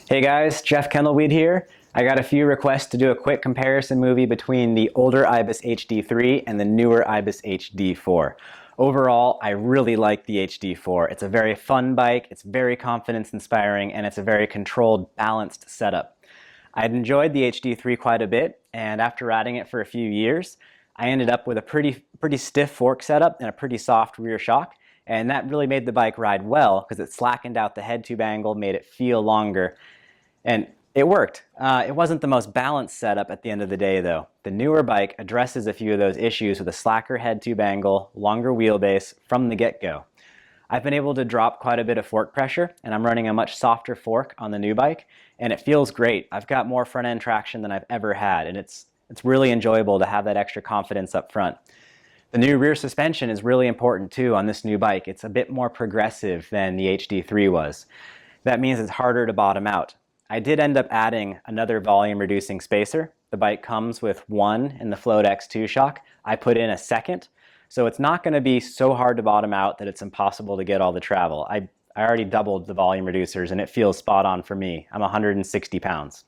Hey guys, Jeff Kendall-Weed here. I got a few requests to do a quick comparison movie between the older Ibis HD3 and the newer Ibis HD4. Overall, I really like the HD4. It's a very fun bike, it's very confidence-inspiring, and it's a very controlled, balanced setup. I'd enjoyed the HD3 quite a bit, and after riding it for a few years, I ended up with a pretty stiff fork setup and a pretty soft rear shock, and that really made the bike ride well because it slackened out the head tube angle, made it feel longer, and it worked. It wasn't the most balanced setup at the end of the day though. The newer bike addresses a few of those issues with a slacker head tube angle, longer wheelbase from the get-go. I've been able to drop quite a bit of fork pressure, and I'm running a much softer fork on the new bike, and it feels great. I've got more front end traction than I've ever had, and it's really enjoyable to have that extra confidence up front. The new rear suspension is really important too on this new bike. It's a bit more progressive than the HD3 was. That means it's harder to bottom out. I did end up adding another volume reducing spacer. The bike comes with one in the Float X2 shock. I put in a second, so it's not going to be so hard to bottom out that it's impossible to get all the travel. I already doubled the volume reducers and it feels spot on for me. I'm 160 pounds.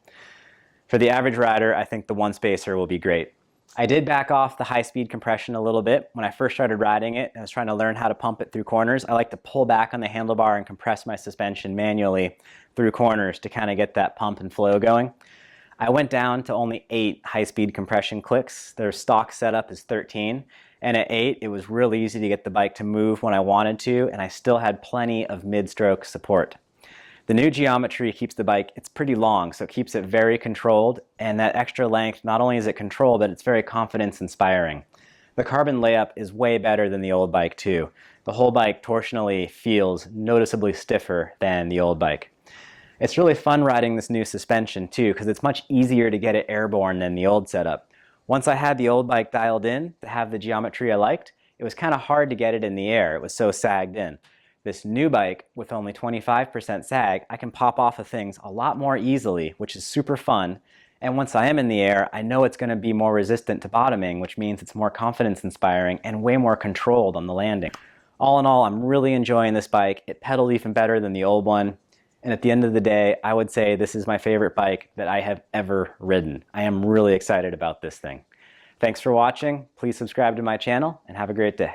For the average rider, I think the one spacer will be great. I did back off the high-speed compression a little bit. When I first started riding it, I was trying to learn how to pump it through corners. I like to pull back on the handlebar and compress my suspension manually through corners to kind of get that pump and flow going. I went down to only 8 high-speed compression clicks. Their stock setup is 13, and at 8, it was really easy to get the bike to move when I wanted to, and I still had plenty of mid-stroke support. The new geometry keeps the bike, it's pretty long, so it keeps it very controlled, and that extra length, not only is it controlled, but it's very confidence-inspiring. The carbon layup is way better than the old bike too. The whole bike torsionally feels noticeably stiffer than the old bike. It's really fun riding this new suspension too, because it's much easier to get it airborne than the old setup. Once I had the old bike dialed in to have the geometry I liked, it was kind of hard to get it in the air. It was so sagged in. This new bike, with only 25% sag, I can pop off of things a lot more easily, which is super fun. And once I am in the air, I know it's going to be more resistant to bottoming, which means it's more confidence-inspiring and way more controlled on the landing. All in all, I'm really enjoying this bike. It pedaled even better than the old one. And at the end of the day, I would say this is my favorite bike that I have ever ridden. I am really excited about this thing. Thanks for watching. Please subscribe to my channel and have a great day.